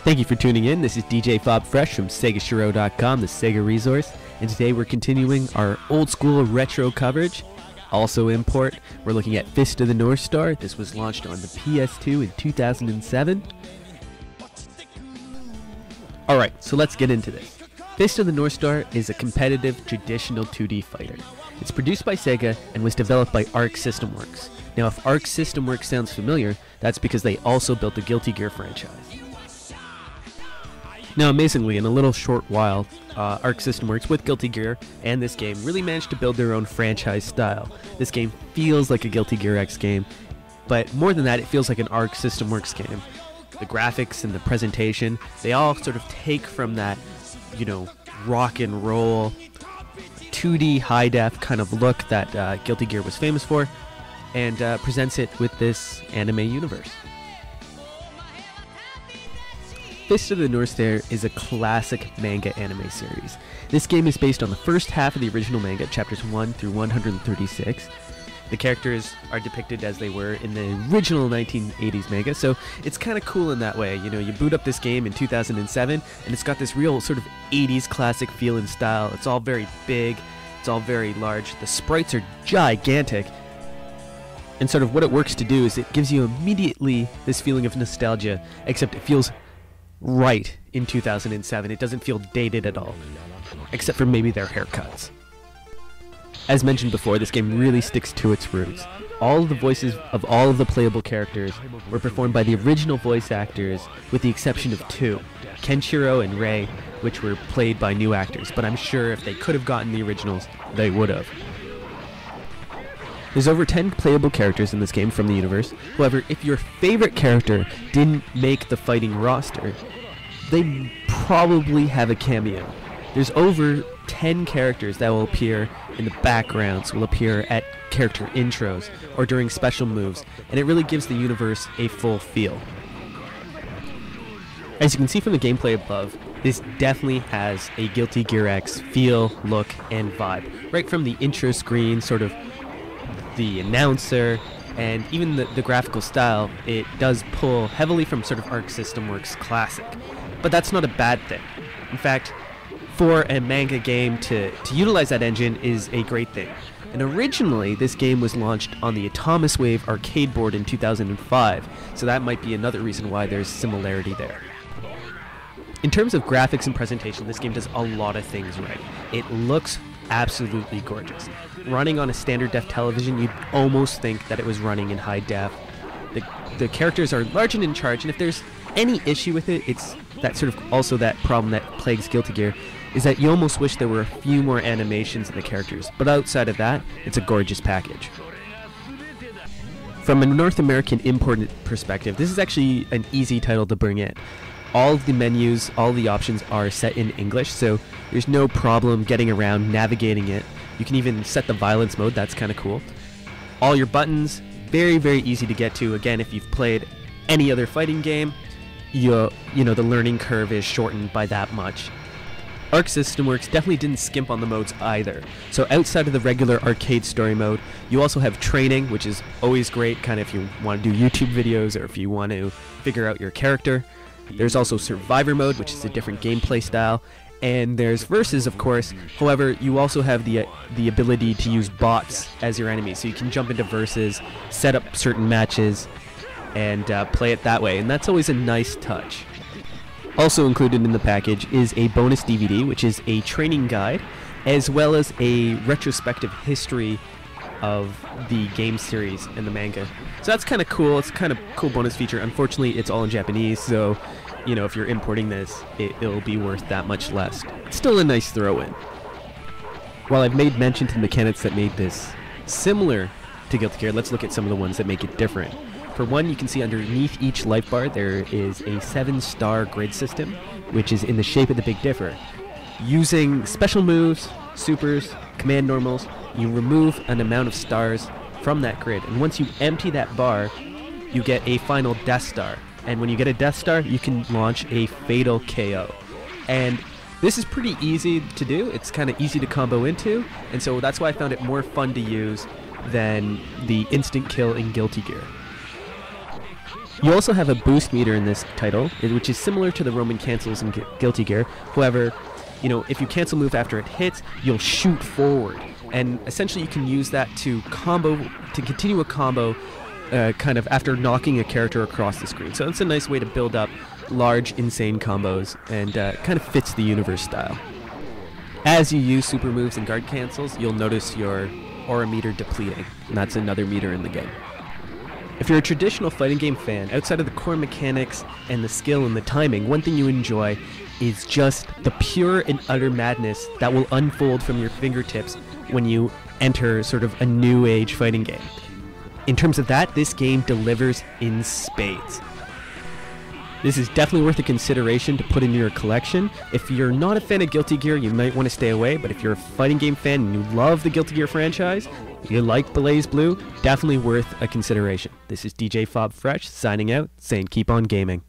Thank you for tuning in. This is DJ Fob Fresh from SegaShiro.com, the Sega resource, and today we're continuing our old school retro coverage. Also in port, we're looking at Fist of the North Star. This was launched on the PS2 in 2007. Alright, so let's get into this. Fist of the North Star is a competitive, traditional 2D fighter. It's produced by Sega and was developed by Arc System Works. Now, if Arc System Works sounds familiar, that's because they also built the Guilty Gear franchise. Now, amazingly, in a little short while, Arc System Works with Guilty Gear and this game really managed to build their own franchise style. This game feels like a Guilty Gear X game, but more than that, it feels like an Arc System Works game. The graphics and the presentation, they all sort of take from that, rock and roll, 2D high-def kind of look that Guilty Gear was famous for, and presents it with this anime universe. Fist of the North Star is a classic manga anime series. This game is based on the first half of the original manga, chapters 1 through 136. The characters are depicted as they were in the original 1980s manga, so it's kind of cool in that way. You boot up this game in 2007, and it's got this real sort of 80s classic feel and style. It's all very big, it's all very large. The sprites are gigantic, and sort of what it works to do is it gives you immediately this feeling of nostalgia, except it feels right in 2007. It doesn't feel dated at all, except for maybe their haircuts. As mentioned before, this game really sticks to its roots. All of the voices of all of the playable characters were performed by the original voice actors, with the exception of two, Kenshiro and Rei, which were played by new actors, but I'm sure if they could have gotten the originals, they would have. There's over 10 playable characters in this game from the universe. However, if your favorite character didn't make the fighting roster, they probably have a cameo. There's over 10 characters that will appear in the backgrounds, will appear at character intros, or during special moves, and it really gives the universe a full feel. As you can see from the gameplay above, this definitely has a Guilty Gear X feel, look, and vibe. Right from the intro screen, sort of the announcer, and even the graphical style, it does pull heavily from sort of Arc System Works classic. But that's not a bad thing. In fact, for a manga game to utilize that engine is a great thing. And originally, this game was launched on the Atomiswave arcade board in 2005, so that might be another reason why there's similarity there. In terms of graphics and presentation, this game does a lot of things right. It looks absolutely gorgeous. Running on a standard def television, you'd almost think that it was running in high def. The characters are large and in charge, and if there's any issue with it, it's that sort of also that problem that plagues Guilty Gear, is that you almost wish there were a few more animations in the characters, but outside of that, it's a gorgeous package. From a North American imported perspective, this is actually an easy title to bring in. All of the menus, all the options are set in English, so there's no problem getting around, navigating it. You can even set the violence mode, that's kind of cool. All your buttons, very, very easy to get to. Again, if you've played any other fighting game, the learning curve is shortened by that much. Arc System Works definitely didn't skimp on the modes either. So outside of the regular arcade story mode, you also have training, which is always great, kind of if you want to do YouTube videos or if you want to figure out your character. There's also Survivor mode, which is a different gameplay style, and there's Versus, of course. However, you also have the ability to use bots as your enemies, so you can jump into Versus, set up certain matches, and play it that way, and that's always a nice touch. Also included in the package is a bonus DVD, which is a training guide, as well as a retrospective history of the game series and the manga. So that's kind of cool. It's kind of cool bonus feature. Unfortunately, it's all in Japanese, so if you're importing this, it'll be worth that much less. It's still a nice throw-in. While I've made mention to the mechanics that made this similar to Guilty Gear, let's look at some of the ones that make it different. For one, you can see underneath each life bar there is a 7-star grid system, which is in the shape of the Big Dipper. Using special moves, supers, command normals, you remove an amount of stars from that grid, and once you empty that bar, you get a final Death Star. And when you get a Death Star, you can launch a fatal KO. And this is pretty easy to do. It's kind of easy to combo into, and so that's why I found it more fun to use than the instant kill in Guilty Gear. You also have a boost meter in this title, which is similar to the Roman cancels in Guilty Gear. However, you know, if you cancel move after it hits, you'll shoot forward. And essentially you can use that to continue a combo kind of after knocking a character across the screen. So it's a nice way to build up large, insane combos, and kind of fits the universe style. As you use super moves and guard cancels, you'll notice your aura meter depleting, and that's another meter in the game. If you're a traditional fighting game fan, outside of the core mechanics and the skill and the timing, one thing you enjoy is just the pure and utter madness that will unfold from your fingertips when you enter sort of a new age fighting game. In terms of that, this game delivers in spades. This is definitely worth a consideration to put in your collection. If you're not a fan of Guilty Gear, you might want to stay away, but if you're a fighting game fan and you love the Guilty Gear franchise, you like BlazBlue, definitely worth a consideration. This is DJ Fob Fresh signing out, saying keep on gaming.